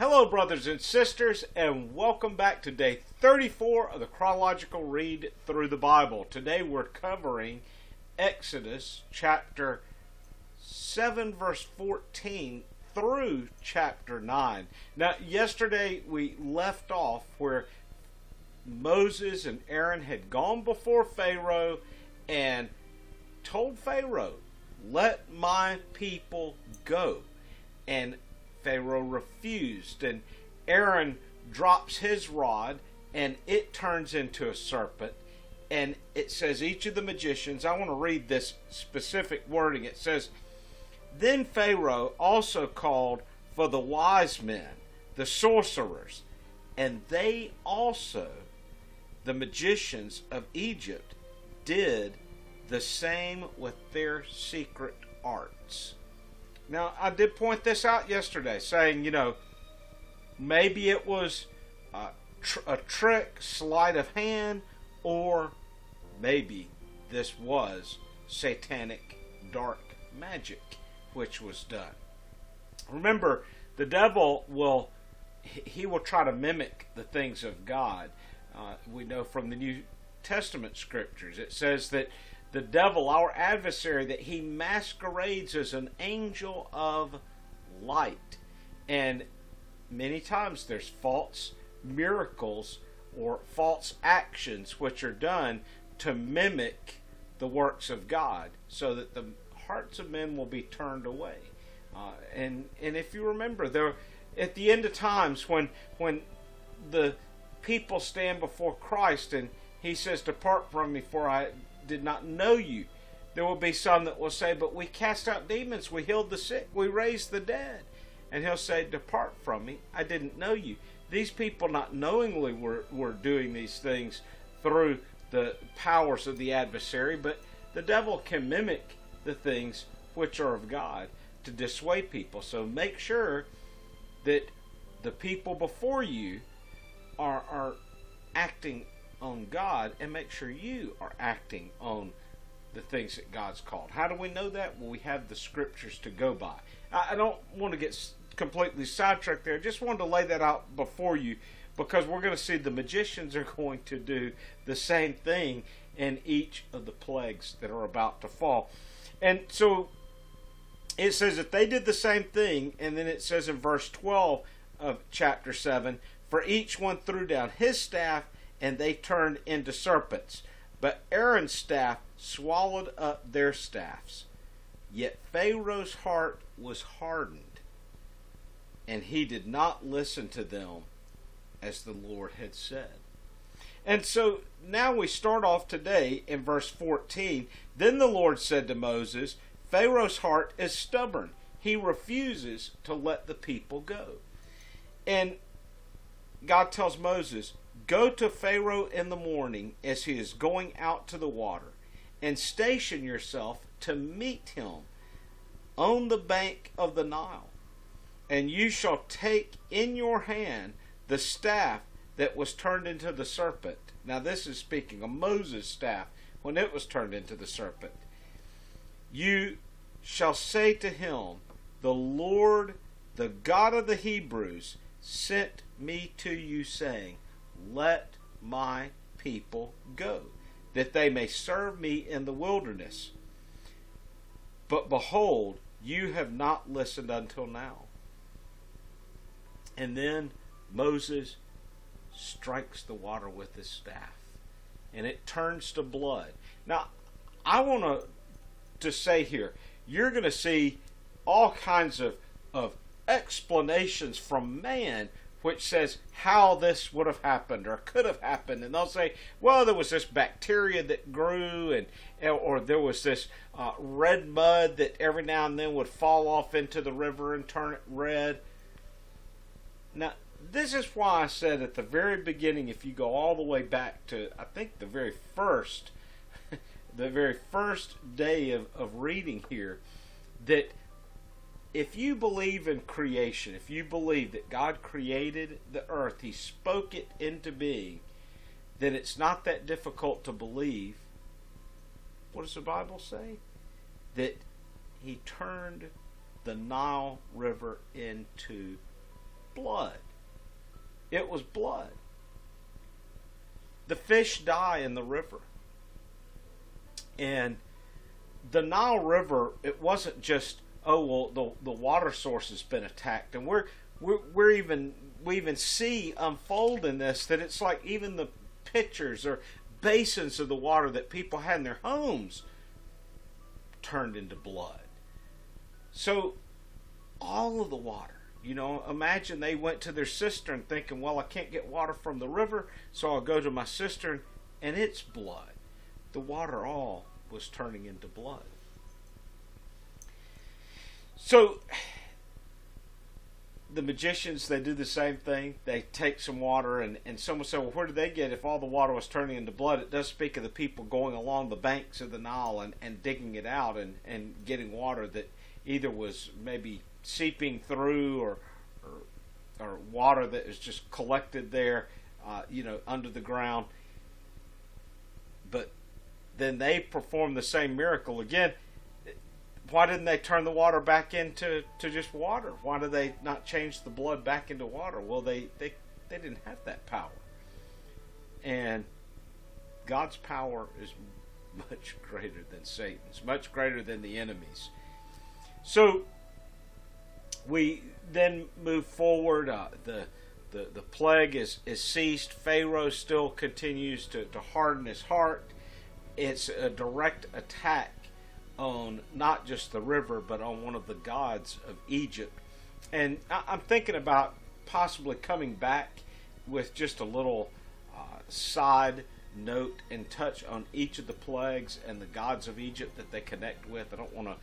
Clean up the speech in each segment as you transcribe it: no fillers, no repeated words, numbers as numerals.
Hello, brothers and sisters, and welcome back to day 34 of the Chronological Read Through the Bible. Today we're covering Exodus chapter 7, verse 14 through chapter 9. Now, yesterday we left off where Moses and Aaron had gone before Pharaoh and told Pharaoh, "Let my people go." And Pharaoh refused, and Aaron drops his rod and it turns into a serpent. And it says each of the magicians, I want to read this specific wording. It says, "Then Pharaoh also called for the wise men, the sorcerers, and they also, the magicians of Egypt, did the same with their secret arts." Now, I did point this out yesterday, saying, maybe it was a trick, sleight of hand, or maybe this was satanic dark magic, which was done. Remember, the devil will try to mimic the things of God. We know from the New Testament scriptures, it says that the devil, our adversary, that he masquerades as an angel of light. And many times there's false miracles or false actions which are done to mimic the works of God, so that the hearts of men will be turned away. And if you remember, there at the end of times, when the people stand before Christ and he says, "Depart from me, for I did not know you," there will be some that will say, "But we cast out demons, we healed the sick, we raised the dead." And he'll say, "Depart from me, I didn't know you." These people not knowingly were doing these things through the powers of the adversary, but the devil can mimic the things which are of God to dissuade people. So make sure that the people before you are acting on God, and make sure you are acting on the things that God's called. How do we know that? Well, we have the scriptures to go by. I don't want to get completely sidetracked there. I just wanted to lay that out before you, because we're going to see the magicians are going to do the same thing in each of the plagues that are about to fall. And so it says that they did the same thing, and then it says in verse 12 of chapter 7, "For each one threw down his staff, and they turned into serpents. But Aaron's staff swallowed up their staffs. Yet Pharaoh's heart was hardened, and he did not listen to them as the Lord had said." And so now we start off today in verse 14. "Then the Lord said to Moses, Pharaoh's heart is stubborn. He refuses to let the people go." And God tells Moses, "Go to Pharaoh in the morning as he is going out to the water, and station yourself to meet him on the bank of the Nile. And you shall take in your hand the staff that was turned into the serpent." Now this is speaking of Moses' staff when it was turned into the serpent. "You shall say to him, 'The Lord, the God of the Hebrews, sent me to you, saying, Let my people go, that they may serve me in the wilderness. But behold, you have not listened until now.'" And then Moses strikes the water with his staff, and it turns to blood. Now, I want to say here, you're going to see all kinds of explanations from man which says how this would have happened or could have happened. And they'll say, well, there was this bacteria that grew, or there was this red mud that every now and then would fall off into the river and turn it red. Now, this is why I said at the very beginning, if you go all the way back to, I think, the very first day of reading here, that if you believe in creation, if you believe that God created the earth, He spoke it into being, then it's not that difficult to believe. What does the Bible say? That He turned the Nile River into blood. It was blood. The fish die in the river. And the Nile River, it wasn't just, oh well, the water source has been attacked, and we even see unfold in this that it's like even the pitchers or basins of the water that people had in their homes turned into blood. So all of the water, imagine they went to their cistern thinking, well, I can't get water from the river, so I'll go to my cistern, and it's blood. The water all was turning into blood. So the magicians, they do the same thing. They take some water, and someone said, well, where did they get if all the water was turning into blood? It does speak of the people going along the banks of the Nile and digging it out and getting water that either was maybe seeping through or water that is just collected there, under the ground. But then they performed the same miracle again. Why didn't they turn the water back into just water? Why did they not change the blood back into water? Well, they didn't have that power. And God's power is much greater than Satan's, much greater than the enemy's. So we then move forward. The plague is ceased. Pharaoh still continues to harden his heart. It's a direct attack on not just the river, but on one of the gods of Egypt. And I'm thinking about possibly coming back with just a little side note and touch on each of the plagues and the gods of Egypt that they connect with. I don't want to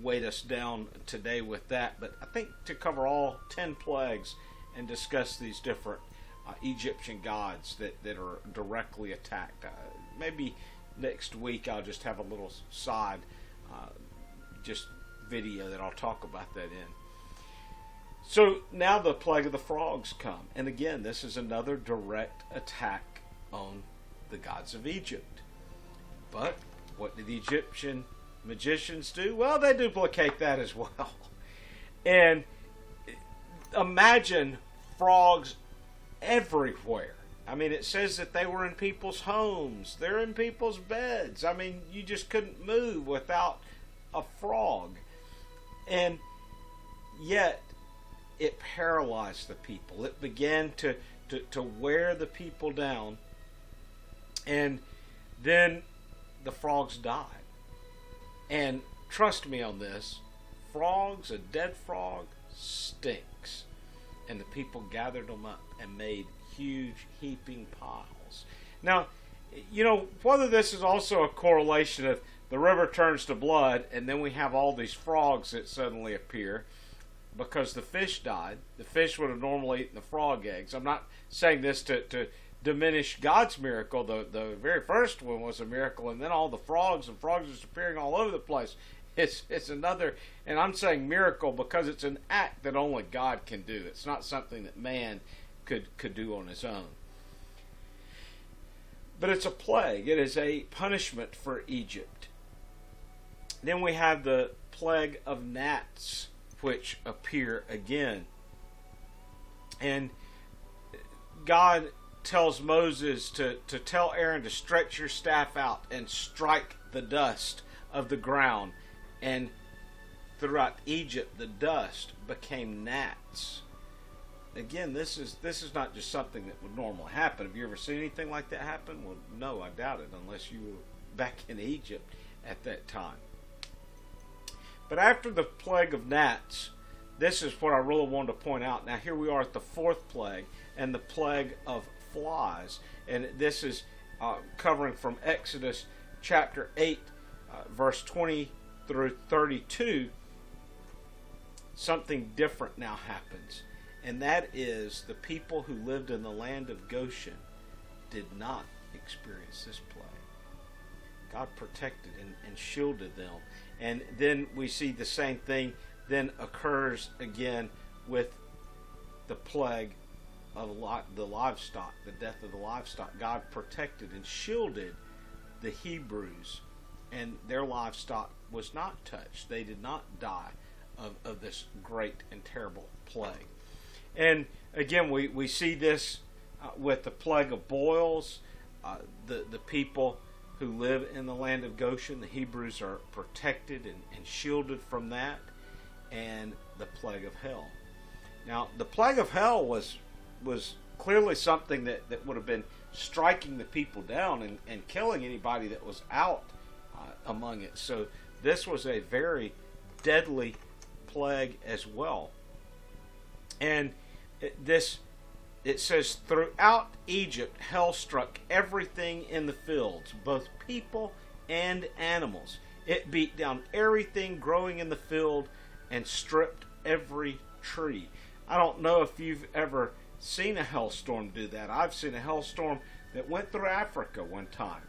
weight us down today with that, but I think to cover all 10 plagues and discuss these different Egyptian gods that are directly attacked. Maybe next week I'll just have a little side just video that I'll talk about that in. So now the plague of the frogs come, and again this is another direct attack on the gods of Egypt. But what did the Egyptian magicians do? Well, they duplicate that as well. And imagine frogs everywhere. I mean, it says that they were in people's homes. They're in people's beds. I mean, you just couldn't move without a frog. And yet, it paralyzed the people. It began to wear the people down. And then the frogs died. And trust me on this, frogs, a dead frog, stinks. And the people gathered them up and made huge heaping piles. Now, whether this is also a correlation of the river turns to blood and then we have all these frogs that suddenly appear because the fish died. The fish would have normally eaten the frog eggs. I'm not saying this to diminish God's miracle. The very first one was a miracle, and then all the frogs just appearing all over the place. It's another, and I'm saying miracle because it's an act that only God can do. It's not something that man could do on his own. But it's a plague. It is a punishment for Egypt. Then we have the plague of gnats, which appear again. And God tells Moses to tell Aaron to stretch your staff out and strike the dust of the ground. And throughout Egypt, the dust became gnats. Again, this is not just something that would normally happen. Have you ever seen anything like that happen? Well, no, I doubt it, unless you were back in Egypt at that time. But after the plague of gnats, this is what I really wanted to point out. Now, here we are at the fourth plague, and the plague of flies. And this is covering from Exodus chapter 8, verse 20 through 32. Something different now happens. And that is the people who lived in the land of Goshen did not experience this plague. God protected and shielded them. And then we see the same thing then occurs again with the plague of the livestock, the death of the livestock. God protected and shielded the Hebrews, and their livestock was not touched. They did not die of this great and terrible plague. And again, we see this with the plague of boils. The people who live in the land of Goshen, the Hebrews, are protected and shielded from that, and the plague of hell. Now, the plague of hell was clearly something that would have been striking the people down and killing anybody that was out among it. So this was a very deadly plague as well. And it says, throughout Egypt, hell struck everything in the fields, both people and animals. It beat down everything growing in the field and stripped every tree. I don't know if you've ever seen a hailstorm do that. I've seen a hailstorm that went through Africa one time,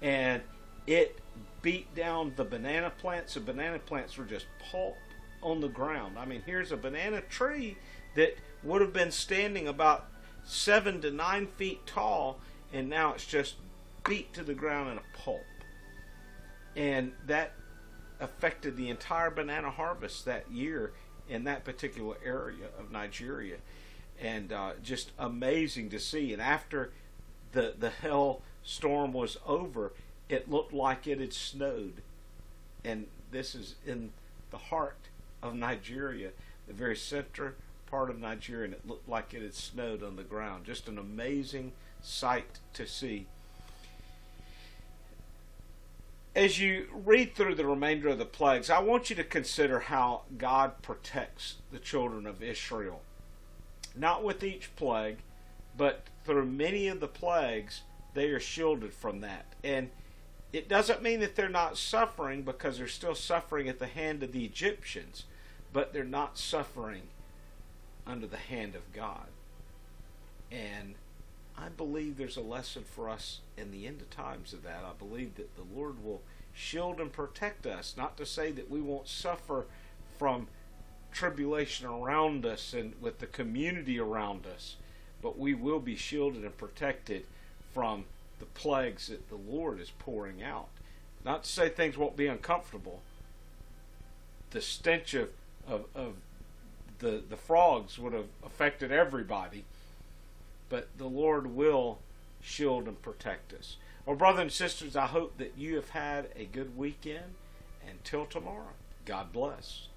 and it beat down the banana plants. The banana plants were just pulp on the ground. I mean, here's a banana tree that would have been standing about 7 to 9 feet tall, and now it's just beat to the ground in a pulp. And that affected the entire banana harvest that year in that particular area of Nigeria. And just amazing to see. And after the hail storm was over, it looked like it had snowed. And this is in the heart of Nigeria, the very center part of Nigeria, and it looked like it had snowed on the ground. Just an amazing sight to see. As you read through the remainder of the plagues, I want you to consider how God protects the children of Israel. Not with each plague, but through many of the plagues, they are shielded from that. And it doesn't mean that they're not suffering, because they're still suffering at the hand of the Egyptians, but they're not suffering under the hand of God. And I believe there's a lesson for us in the end of times of that. I believe that the Lord will shield and protect us. Not to say that we won't suffer from tribulation around us and with the community around us, but we will be shielded and protected from the plagues that the Lord is pouring out. Not to say things won't be uncomfortable. The stench of the frogs would have affected everybody, but the Lord will shield and protect us. Well, brothers and sisters, I hope that you have had a good weekend. Until tomorrow, God bless.